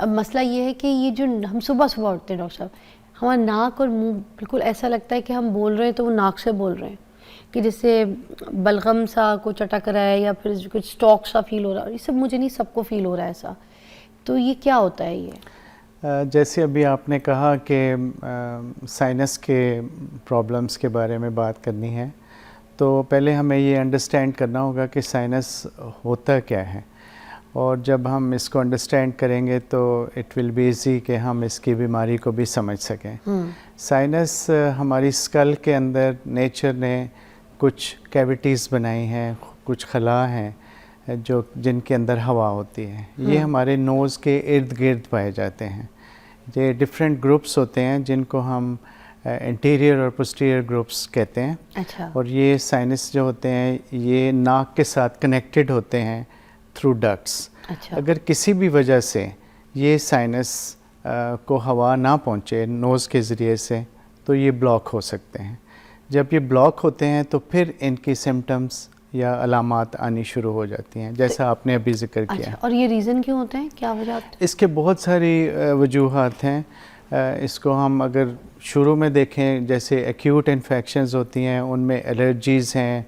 اب مسئلہ یہ ہے کہ یہ جو ہم صبح صبح اٹھتے ہیں ڈاکٹر صاحب، ہمارا ناک اور منہ بالکل ایسا لگتا ہے کہ ہم بول رہے ہیں تو وہ ناک سے بول رہے ہیں، کہ جیسے بلغم سا کچھ اٹک رہا ہے یا پھر کچھ اسٹاک سا فیل ہو رہا ہے. یہ سب مجھے نہیں، سب کو فیل ہو رہا ہے ایسا. تو یہ کیا ہوتا ہے؟ یہ جیسے ابھی آپ نے کہا کہ سائنس کے پرابلمس کے بارے میں بات کرنی ہے، تو پہلے ہمیں یہ انڈرسٹینڈ کرنا ہوگا کہ سائنس ہوتا کیا ہے. اور جب ہم اس کو انڈرسٹینڈ کریں گے تو اٹ ول بی ایزی کہ ہم اس کی بیماری کو بھی سمجھ سکیں. سائنس ہماری اسکل کے اندر نیچر نے کچھ کیویٹیز بنائی ہیں، کچھ خلا ہیں جن کے اندر ہوا ہوتی ہے. یہ ہمارے نوز کے ارد گرد پائے جاتے ہیں. یہ ڈفرینٹ گروپس ہوتے ہیں جن کو ہم انٹیریئر اور پوسٹیریئر گروپس کہتے ہیں. اچھا. اور یہ سائنس جو ہوتے ہیں یہ ناک کے ساتھ کنیکٹڈ ہوتے ہیں تھرو ڈکٹس. اچھا. اگر کسی بھی وجہ سے یہ سائنس کو ہوا نہ پہنچے نوز کے ذریعے سے تو یہ بلاک ہو سکتے ہیں. جب یہ بلاک ہوتے ہیں تو پھر ان کی سمٹمز یا علامات آنی شروع ہو جاتی ہیں، جیسا آپ نے ابھی ذکر کیا. اور یہ ریزن کیوں ہوتے ہیں؟ کیا وجہ؟ اس کے بہت ساری وجوہات ہیں. اس کو ہم اگر شروع میں دیکھیں، جیسے ایکیوٹ انفیکشنز ہوتی ہیں، ان میں الرجیز ہیں،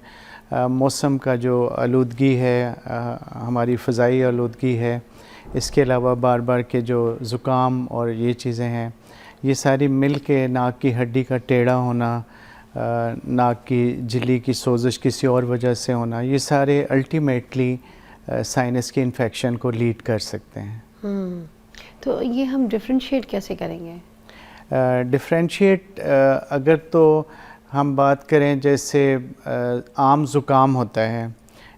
موسم کا جو آلودگی ہے، ہماری فضائی آلودگی ہے، اس کے علاوہ بار بار کے جو زکام اور یہ چیزیں ہیں، یہ ساری مل کے ناک کی ہڈی کا ٹیڑھا ہونا، ناک کی جھلی کی سوزش کسی اور وجہ سے ہونا، یہ سارے الٹیمیٹلی سائنس کی انفیکشن کو لیڈ کر سکتے ہیں. تو یہ ہم ڈفرینشیٹ کیسے کریں گے؟ ڈفرینشیٹ اگر تو ہم بات کریں جیسے عام زکام ہوتا ہے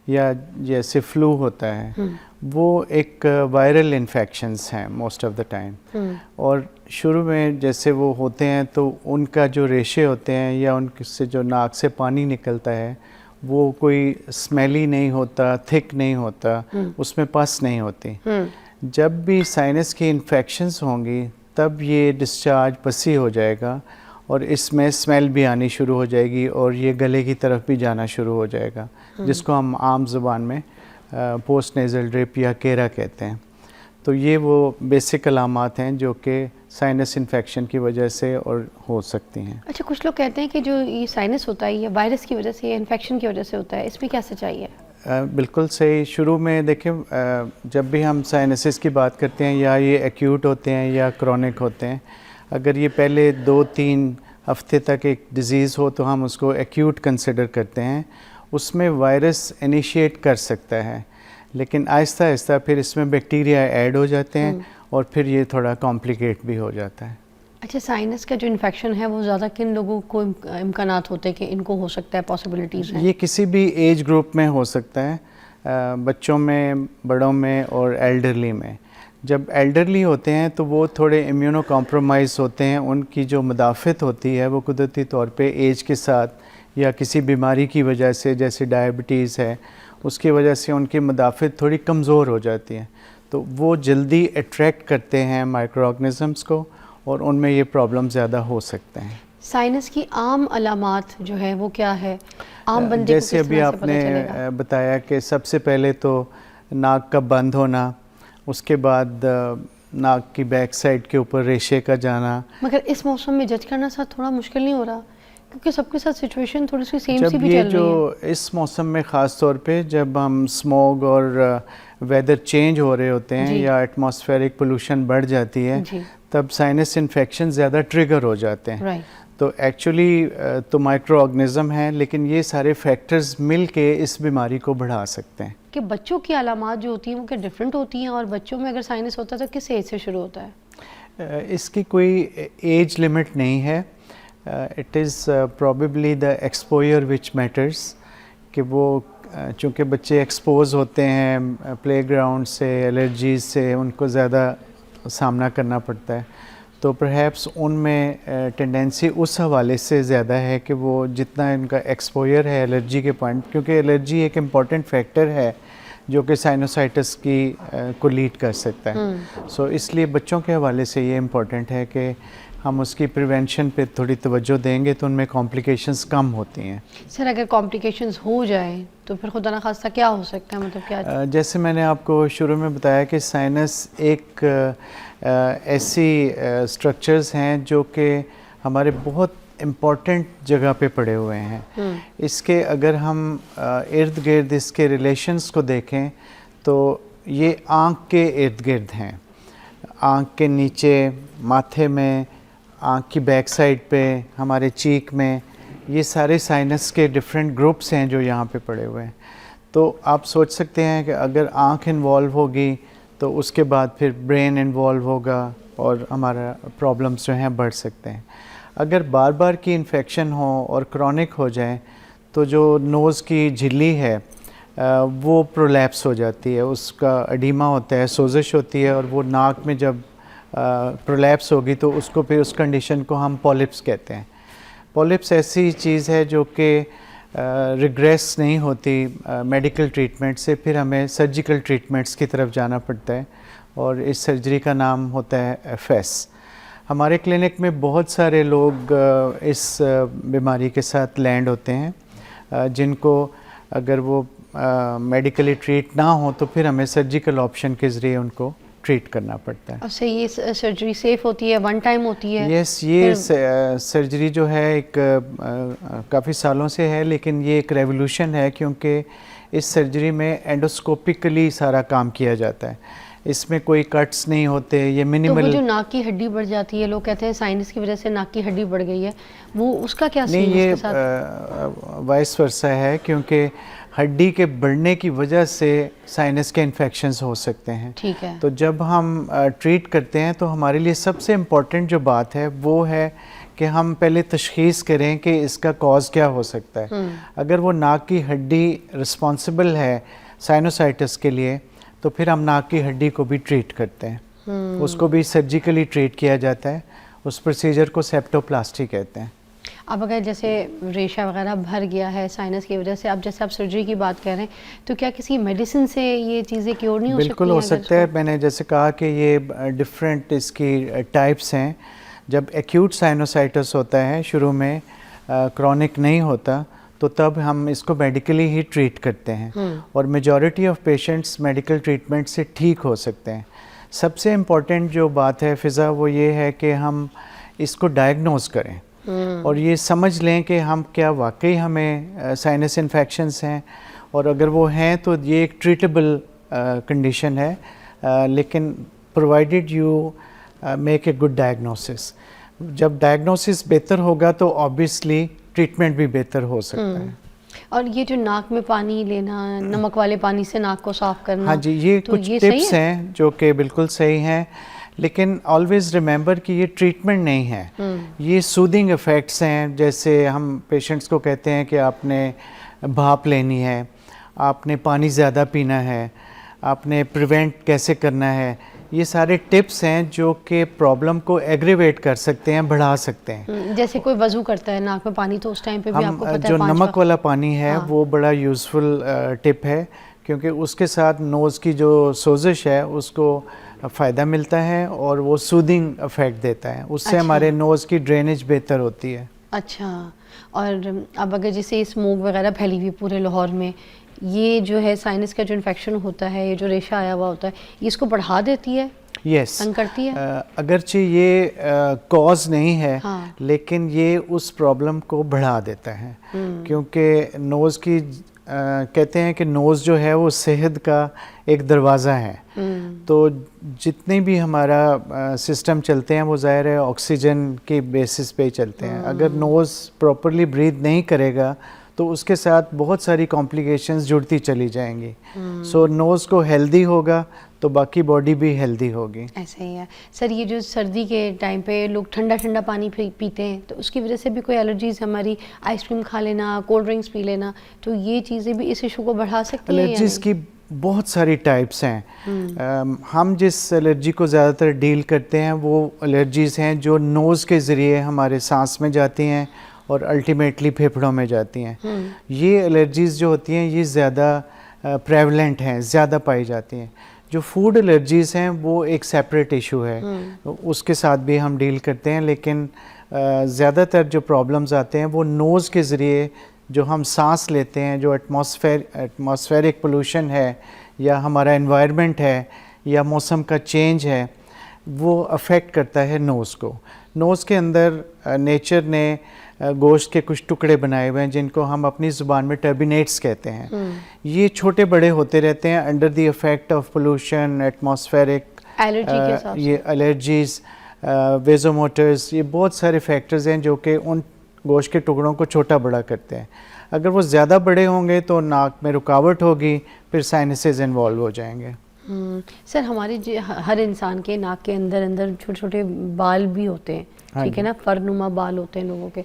یا جیسے فلو ہوتا ہے، وہ ایک وائرل انفیکشنز ہیں موسٹ آف دا ٹائم. اور شروع میں جیسے وہ ہوتے ہیں تو ان کا جو ریشے ہوتے ہیں یا ان سے جو ناک سے پانی نکلتا ہے وہ کوئی اسمیلی نہیں ہوتا، تھک نہیں ہوتا، اس میں پس نہیں ہوتی. جب بھی سائنس کی انفیکشنز ہوں گی تب یہ ڈسچارج پسی ہو جائے گا اور اس میں اسمیل بھی آنی شروع ہو جائے گی اور یہ گلے کی طرف بھی جانا شروع ہو جائے گا، جس کو ہم عام زبان میں پوسٹ نیزل ڈرپ یا کیرا کہتے ہیں. تو یہ وہ بیسک علامات ہیں جو کہ سائنس انفیکشن کی وجہ سے اور ہو سکتی ہیں. اچھا، کچھ لوگ کہتے ہیں کہ جو یہ سائنس ہوتا ہے یہ وائرس کی وجہ سے یا انفیکشن کی وجہ سے ہوتا ہے، اس میں کیا سچائی ہے؟ بالکل صحیح. شروع میں دیکھیں جب بھی ہم سائنسز کی بات کرتے ہیں یا یہ ایکیوٹ ہوتے ہیں یا کرونک ہوتے ہیں، اگر یہ پہلے 2-3 ہفتے تک ایک ڈیزیز ہو تو ہم اس کو ایکیوٹ کنسیڈر کرتے ہیں. اس میں وائرس انیشیٹ کر سکتا ہے، لیکن آہستہ آہستہ پھر اس میں بیکٹیریا ایڈ ہو جاتے ہیں اور پھر یہ تھوڑا کمپلیکیٹ بھی ہو جاتا ہے. اچھا، سائنس کا جو انفیکشن ہے وہ زیادہ کن لوگوں کو امکانات ہوتے ہیں کہ ان کو ہو سکتا ہے، پاسبلٹیز ہیں؟ یہ کسی بھی ایج گروپ میں ہو سکتا ہے، بچوں میں، بڑوں میں اور ایلڈرلی میں. جب ایلڈرلی ہوتے ہیں تو وہ تھوڑے امیونو کمپرومائز ہوتے ہیں، ان کی جو مدافعت ہوتی ہے وہ قدرتی طور پہ ایج کے ساتھ یا کسی بیماری کی وجہ سے جیسے ڈائبٹیز ہے اس کی وجہ سے ان کی مدافعت تھوڑی کمزور ہو جاتی ہے، تو وہ جلدی اٹریکٹ کرتے ہیں مائکرو آرگنزمس کو اور ان میں یہ پرابلم زیادہ ہو سکتے ہیں. سائنس کی عام علامات جو ہے وہ کیا ہے؟ عام بندے کو جیسے کس ابھی طرح سے آپ پتہ چلے گا؟ نے بتایا کہ سب سے پہلے تو ناک کا بند ہونا، اس کے بعد ناک کی بیک سائڈ کے اوپر ریشے کا جانا. مگر اس موسم میں جج کرنا ساتھ تھوڑا مشکل نہیں ہو رہا؟ کیونکہ سب کے ساتھ سچویشن تھوڑی سی سیم سی جب بھی یہ چل رہی جو اس موسم میں خاص طور پہ جب ہم اسموگ اور ویدر چینج ہو رہے ہوتے ہیں یا ایٹماسفیرک پولوشن بڑھ جاتی ہے تب سائنس انفیکشن زیادہ ٹریگر ہو جاتے ہیں. تو ایکچولی تو مائکرو آرگنزم ہیں لیکن یہ سارے فیکٹرز مل کے اس بیماری کو بڑھا سکتے ہیں. کہ بچوں کی علامات جو ہوتی ہیں وہ کیا ڈیفرنٹ ہوتی ہیں، اور بچوں میں اگر سائنس ہوتا ہے تو کس ایج سے شروع ہوتا ہے؟ اس کی کوئی ایج لمٹ نہیں ہے. It is probably the exposure which matters, کہ وہ چونکہ بچے ایکسپوز ہوتے ہیں پلے گراؤنڈ سے، الرجیز سے ان کو زیادہ سامنا کرنا پڑتا ہے، تو پرہیپس ان میں ٹینڈنسی اس حوالے سے زیادہ ہے کہ وہ جتنا ان کا ایکسپوئر ہے الرجی کے پوائنٹ، کیونکہ الرجی ایک امپورٹنٹ فیکٹر ہے جو کہ سائنوسائٹس کی کو لیڈ کر سکتا ہے. سو اس لیے بچوں کے حوالے سے یہ امپورٹنٹ ہے کہ ہم اس کی پریونشن پہ تھوڑی توجہ دیں گے تو ان میں کمپلیکیشنز کم ہوتی ہیں. سر اگر کمپلیکیشنز ہو جائیں تو پھر خدا نخواستہ کیا ہو سکتا ہے, مطلب کیا؟ جیسے میں نے آپ کو شروع میں بتایا کہ سائنس ایک ایسی اسٹرکچرز ہیں جو کہ ہمارے بہت امپورٹنٹ جگہ پہ پڑے ہوئے ہیں. اس کے اگر ہم ارد گرد اس کے ریلیشنز کو دیکھیں تو یہ آنکھ کے ارد گرد ہیں, آنکھ کے نیچے, ماتھے میں, آنکھ کی بیک سائڈ پہ, ہمارے چیک میں, یہ سارے سائنس کے ڈفرینٹ گروپس ہیں جو یہاں پہ پڑے ہوئے ہیں. تو آپ سوچ سکتے ہیں کہ اگر آنکھ انوالو ہوگی تو اس کے بعد پھر برین انوالو ہوگا اور ہمارا پرابلمس جو ہیں بڑھ سکتے ہیں. اگر بار بار کی انفیکشن ہو اور کرونک ہو جائیں تو جو نوز کی جھلی ہے وہ پرولیپس ہو جاتی ہے, اس کا اڈیما ہوتا ہے, سوزش ہوتی ہے, اور وہ ناک میں جب پرولیپس ہوگی تو اس کو پھر اس کنڈیشن کو ہم پولپس کہتے ہیں. پولپس ایسی چیز ہے جو کہ ریگریس نہیں ہوتی میڈیکل ٹریٹمنٹ سے, پھر ہمیں سرجیکل ٹریٹمنٹس کی طرف جانا پڑتا ہے, اور اس سرجری کا نام ہوتا ہے FS. ہمارے کلینک میں بہت سارے لوگ اس بیماری کے ساتھ لینڈ ہوتے ہیں جن کو اگر وہ میڈیکلی ٹریٹ نہ ہو تو پھر ہمیں سرجیکل آپشن کے ذریعے ان کو ٹریٹ کرنا پڑتا ہے. اچھا, یہ سرجری سیف ہوتی ہے, ون ٹائم ہوتی ہے؟ یس, یہ سرجری جو ہے ایک کافی سالوں سے ہے, لیکن یہ ایک ریولوشن ہے کیونکہ اس سرجری میں اینڈوسکوپیکلی سارا کام کیا جاتا ہے, اس میں کوئی کٹس نہیں ہوتے, یہ منیمل. تو وہ جو ناک کی ہڈی بڑھ جاتی ہے, لوگ کہتے ہیں سائنس کی وجہ سے ناک کی ہڈی بڑھ گئی ہے, وہ اس کا کیا سین ہے اس کے ساتھ؟ نہیں, یہ وائس ورسا ہے, کیونکہ ہڈی کے بڑھنے کی وجہ سے سائنس کے انفیکشنز ہو سکتے ہیں. ٹھیک ہے. تو جب ہم ٹریٹ کرتے ہیں تو ہمارے لیے سب سے امپورٹنٹ جو بات ہے وہ ہے کہ ہم پہلے تشخیص کریں کہ اس کا کاز کیا ہو سکتا ہے. اگر وہ ناک کی ہڈی رسپانسبل ہے سائنوسائٹس کے لیے تو پھر ہم ناک کی ہڈی کو بھی ٹریٹ کرتے ہیں, اس کو بھی سرجیکلی ٹریٹ کیا جاتا ہے. اس پروسیجر کو سیپٹوپلاسٹی کہتے ہیں. اب اگر جیسے ریشہ وغیرہ بھر گیا ہے سائنس کی وجہ سے, اب جیسے آپ سرجری کی بات کر رہے ہیں, تو کیا کسی میڈیسن سے یہ چیزیں کیور نہیں ہو سکتی ہیں؟ بالکل ہو سکتا ہے. میں نے جیسے کہا کہ یہ ڈفرینٹ اس کی ٹائپس ہیں. جب ایکیوٹ سائنوسائٹس ہوتا ہے شروع میں, کرونک نہیں ہوتا, تو تب ہم اس کو میڈیکلی ہی ٹریٹ کرتے ہیں, اور majority of patients medical treatment سے ٹھیک ہو سکتے ہیں. سب سے امپورٹنٹ جو بات ہے فضا وہ یہ ہے کہ ہم اس کو ڈائگنوز کریں اور یہ سمجھ لیں کہ ہم کیا واقعی ہمیں سائنس انفیکشنز ہیں, اور اگر وہ ہیں تو یہ ایک ٹریٹیبل کنڈیشن ہے, لیکن provided you make a good diagnosis. جب ڈائگنوسس بہتر ہوگا تو آبویسلی ٹریٹمنٹ بھی بہتر ہو سکتا ہے. اور یہ جو ناک میں پانی لینا, نمک والے پانی سے ناک کو صاف کرنا, ہاں جی, یہ کچھ ٹپس ہیں جو کہ بالکل صحیح ہیں, لیکن آلویز ریممبر کہ یہ ٹریٹمنٹ نہیں ہے, یہ سودنگ افیکٹس ہیں. جیسے ہم پیشنٹس کو کہتے ہیں کہ آپ نے بھاپ لینی ہے, آپ نے پانی زیادہ پینا ہے, آپ نے پریونٹ کیسے کرنا ہے, یہ سارے ٹپس ہیں جو کہ پرابلم کو ایگریویٹ کر سکتے ہیں, بڑھا سکتے ہیں. جیسے کوئی وضو کرتا ہے ناک میں پانی, تو اس ٹائم پہ بھی آپ کو پتہ ہے جو نمک والا پانی ہے وہ بڑا یوزفل ٹپ ہے, کیونکہ اس کے ساتھ نوز کی جو سوزش ہے اس کو فائدہ ملتا ہے اور وہ سودنگ افیکٹ دیتا ہے, اس سے ہمارے نوز کی ڈرینیج بہتر ہوتی ہے. اچھا, اور اب اگر جیسے اسموک وغیرہ پھیلی ہوئی پورے لاہور میں, یہ جو ہے سائنس کا جو انفیکشن ہوتا ہے, یہ جو ریشہ آیا ہوا ہوتا ہے, یہ اس کو بڑھا دیتی ہے, یس, تنگ کرتی ہے؟ اگرچہ یہ کاز نہیں ہے, لیکن یہ اس پرابلم کو بڑھا دیتا ہے, کیونکہ نوز کی کہتے ہیں کہ نوز جو ہے وہ صحت کا ایک دروازہ ہے. تو جتنے بھی ہمارا سسٹم چلتے ہیں وہ ظاہر ہے آکسیجن کے بیسس پہ چلتے ہیں. اگر نوز پراپرلی بریتھ نہیں کرے گا تو اس کے ساتھ بہت ساری کمپلیکیشنز جڑتی چلی جائیں گی. سو نوز کو ہیلدی ہوگا تو باقی باڈی بھی ہیلدی ہوگی. ایسا ہی ہے سر. یہ جو سردی کے ٹائم پہ لوگ ٹھنڈا ٹھنڈا پانی پیتے ہیں, تو اس کی وجہ سے بھی کوئی الرجیز, ہماری آئس کریم کھا لینا, کولڈ ڈرنکس پی لینا, تو یہ چیزیں بھی اس ایشو کو بڑھا سکتی ہیں؟ الرجیز کی بہت ساری ٹائپس ہیں. ہم جس الرجی کو زیادہ تر ڈیل کرتے ہیں وہ الرجیز ہیں جو نوز کے ذریعے ہمارے سانس میں جاتی ہیں اور الٹیمیٹلی پھیپھڑوں میں جاتی ہیں. یہ الرجیز جو ہوتی ہیں یہ زیادہ پریولنٹ ہیں, زیادہ پائی جاتی ہیں. جو فوڈ الرجیز ہیں وہ ایک سیپریٹ ایشو ہے, اس کے ساتھ بھی ہم ڈیل کرتے ہیں, لیکن زیادہ تر جو پرابلمز آتے ہیں وہ نوز کے ذریعے جو ہم سانس لیتے ہیں, جو ایٹماسفیرک پولوشن ہے یا ہمارا انوائرمنٹ ہے یا موسم کا چینج ہے, وہ افیکٹ کرتا ہے نوز کو. نوز کے اندر نیچر نے گوشت کے کچھ ٹکڑے بنائے ہوئے ہیں جن کو ہم اپنی زبان میں ٹربینیٹس کہتے ہیں. یہ چھوٹے بڑے ہوتے رہتے ہیں under the effect of pollution, atmospheric, یہ الرجیز, ویزوموٹرز, یہ بہت سارے فیکٹرز ہیں جو کہ ان گوشت کے ٹکڑوں کو چھوٹا بڑا کرتے ہیں. اگر وہ زیادہ بڑے ہوں گے تو ناک میں رکاوٹ ہوگی, پھر سائنسز انوالو ہو جائیں گے. سر ہمارے ہر انسان کے ناک کے اندر چھوٹے چھوٹے بال بھی ہوتے ہیں, ٹھیک ہے نا, فرنما بال ہوتے ہیں لوگوں کے,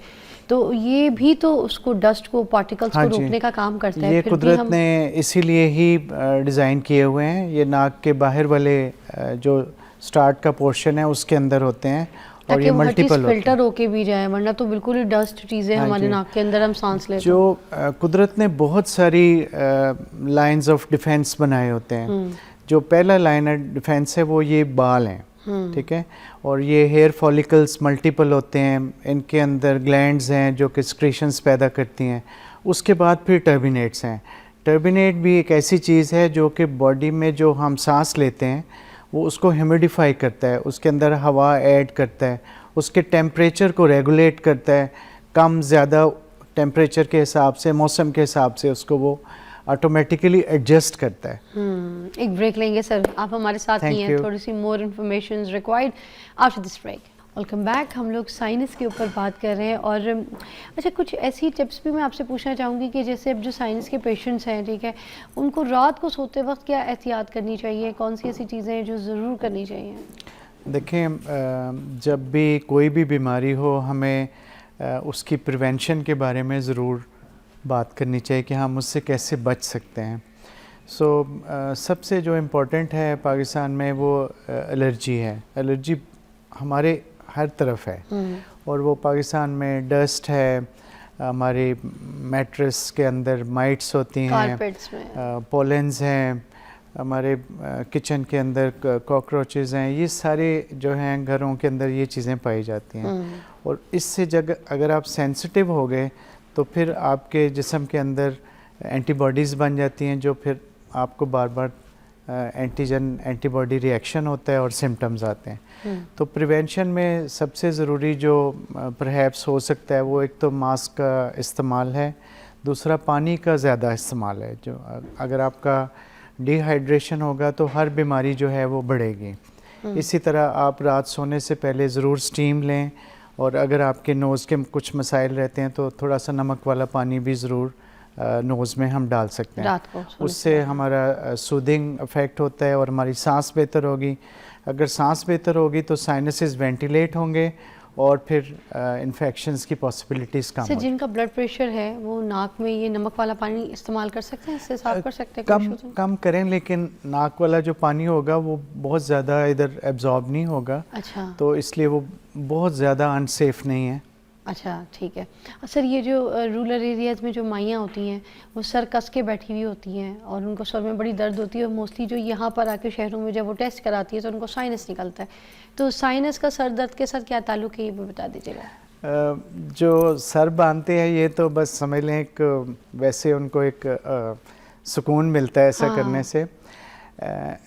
تو یہ بھی تو اس کو ڈسٹ کو, پارٹیکلز کو روکنے کا کام کرتا ہے. یہ قدرت نے اسی لیے ہی ڈیزائن کیے ہوئے ہیں. یہ ناک کے باہر والے جو سٹارٹ کا پورشن ہے اس کے اندر ہوتے ہیں اور یہ ملٹیپل فلٹر ہو کے بھی جائے, ورنہ تو بالکل ہی ڈسٹ چیزیں ہمارے ناک کے اندر ہم سانس لیتے ہیں. جو قدرت نے بہت ساری لائنز آف ڈیفینس بنائے ہوتے ہیں. جو پہلا لائن آف ڈیفینس ہے وہ یہ بال ہیں, ٹھیک ہے, اور یہ ہیئر فالیکلز ملٹیپل ہوتے ہیں, ان کے اندر گلینڈز ہیں جو کہ سکریشنز پیدا کرتی ہیں. اس کے بعد پھر ٹربینیٹس ہیں. ٹربینیٹ بھی ایک ایسی چیز ہے جو کہ باڈی میں جو ہم سانس لیتے ہیں وہ اس کو ہیومیڈیفائی کرتا ہے, اس کے اندر ہوا ایڈ کرتا ہے, اس کے ٹیمپریچر کو ریگولیٹ کرتا ہے, کم زیادہ ٹیمپریچر کے حساب سے, موسم کے حساب سے اس کو وہ آٹومیٹیکلی ایڈجسٹ کرتا ہے. ایک بریک لیں گے سر, آپ ہمارے ساتھ ہی ہیں, تھوڑی سی more information required after this break. Welcome back. ہم لوگ سائنس کے اوپر بات کر رہے ہیں, اور اچھا کچھ ایسی ٹپس بھی میں آپ سے پوچھنا چاہوں گی کہ جیسے اب جو سائنس کے پیشنٹس ہیں, ٹھیک ہے, ان کو رات کو سوتے وقت کیا احتیاط کرنی چاہیے, کون سی ایسی چیزیں ہیں جو ضرور کرنی چاہیے؟ دیکھیں, جب بھی کوئی بھی بیماری ہو ہمیں اس کی پریونشن کے بارے میں ضرور بات کرنی چاہیے کہ ہم اس سے کیسے بچ سکتے ہیں. سب سے جو امپورٹنٹ ہے پاکستان میں وہ الرجی ہے. الرجی ہمارے ہر طرف ہے, اور وہ پاکستان میں ڈسٹ ہے, ہمارے میٹرس کے اندر مائٹس ہوتی ہیں, پولنز ہیں, ہمارے کچن کے اندر کاکروچز ہیں, یہ سارے جو ہیں گھروں کے اندر یہ چیزیں پائی جاتی ہیں. اور اس سے اگر آپ سینسٹیو ہو گئے تو پھر آپ کے جسم کے اندر اینٹی باڈیز بن جاتی ہیں, جو پھر آپ کو بار بار اینٹی باڈی ریئیکشن ہوتا ہے اور سمٹمز آتے ہیں. تو پریونشن میں سب سے ضروری جو پرہیپس ہو سکتا ہے وہ ایک تو ماسک کا استعمال ہے, دوسرا پانی کا زیادہ استعمال ہے. جو اگر آپ کا ڈی ہائیڈریشن ہوگا تو ہر بیماری جو ہے وہ بڑھے گی. اسی طرح آپ رات سونے سے پہلے ضرور سٹیم لیں, اور اگر آپ کے نوز کے کچھ مسائل رہتے ہیں تو تھوڑا سا نمک والا پانی بھی ضرور نوز میں ہم ڈال سکتے ہیں. اس سے ہمارا سودنگ افیکٹ ہوتا ہے اور ہماری سانس بہتر ہوگی. اگر سانس بہتر ہوگی تو سائنسز وینٹیلیٹ ہوں گے اور پھر انفیکشنز کی پاسبلٹیز کم ہوگی. جن کا بلڈ پریشر ہے وہ ناک میں یہ نمک والا پانی استعمال کر سکتے ہیں, اس سے صاف کر سکتے ہیں؟ کم کریں, لیکن ناک والا جو پانی ہوگا وہ بہت زیادہ ادھر ایبزارب نہیں ہوگا. اچھا, تو اس لیے وہ بہت زیادہ انسیف نہیں ہے. اچھا ٹھیک ہے. سر یہ جو رورل ایریاز میں جو مائیاں ہوتی ہیں وہ سر کس کے بیٹھی ہوئی ہوتی ہیں اور ان کو سر میں بڑی درد ہوتی ہے, اور موسٹلی جو یہاں پر آ کے شہروں میں جب وہ ٹیسٹ کراتی ہے تو ان کو سائنس نکلتا ہے. تو سائنس کا سر درد کے ساتھ کیا تعلق ہے, یہ بھی بتا دیجیے گا. جو سر باندھتے ہیں یہ تو بس سمجھ لیں ایک ویسے ان کو ایک سکون ملتا ہے ایسا کرنے سے.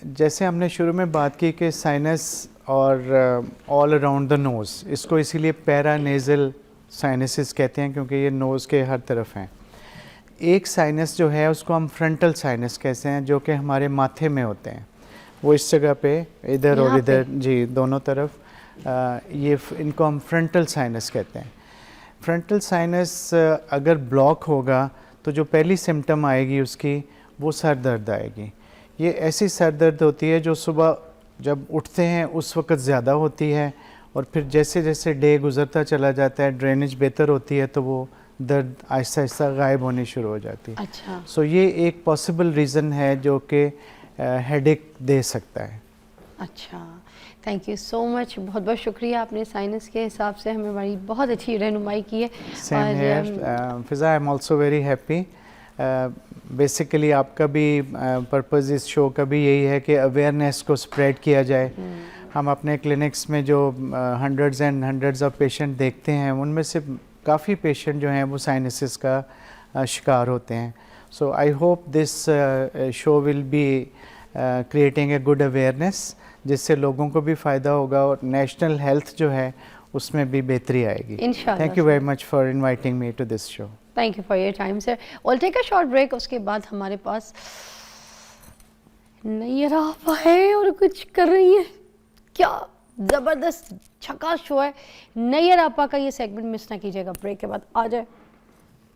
جیسے ہم نے شروع میں بات کی کہ سائنس اور آل اراؤنڈ دا نوز, اس کو اسی لیے پیرا نیزل سائنسز کہتے ہیں کیونکہ یہ نوز کے ہر طرف ہیں. ایک سائنس جو ہے اس کو ہم فرنٹل سائنس کہتے ہیں, جو کہ ہمارے ماتھے میں ہوتے ہیں. وہ اس جگہ پہ ادھر اور ادھر, جی دونوں طرف, یہ ان کو ہم فرنٹل سائنس کہتے ہیں. فرنٹل سائنس اگر بلاک ہوگا تو جو پہلی سمٹم آئے گی اس کی وہ سر درد آئے گی. یہ ایسی سر درد ہوتی ہے جو صبح جب اٹھتے ہیں اس وقت زیادہ ہوتی ہے, اور پھر جیسے جیسے ڈے گزرتا چلا جاتا ہے, ڈرینیج بہتر ہوتی ہے تو وہ درد آہستہ آہستہ غائب ہونی شروع ہو جاتی ہے. اچھا, سو یہ ایک پاسبل ریزن ہے جو کہ ہیڈ ایک دے سکتا ہے. اچھا, تھینک یو سو مچ, بہت بہت شکریہ, آپ نے سائنس کے حساب سے ہمیں بڑی بہت اچھی رہنمائی کی ہے. سیم ہیئر فضا, I am also very happy. Basically آپ کا بھی پرپز اس شو کا بھی یہی ہے کہ اویئرنیس کو اسپریڈ کیا جائے. ہم اپنے کلینکس میں جو hundreds and hundreds of patient دیکھتے ہیں ان میں سے کافی پیشنٹ جو ہیں وہ سائنسز کا شکار ہوتے ہیں. So I hope this show will be creating a good awareness جس سے لوگوں کو بھی فائدہ ہوگا اور نیشنل ہیلتھ جو ہے اس میں بھی بہتری آئے گی. انشاءاللہ. Thank you very much for inviting me to this show. Thank you for your time sir. we'll take a short break. اس کے بعد ہمارے پاس نیرا آپا ہے اور کچھ کر رہی ہیں. کیا زبردست چھکا شو ہے. نیرا آپا کا یہ سیگمنٹ مس نہ کیجیے گا. بریک کے بعد آ جائے.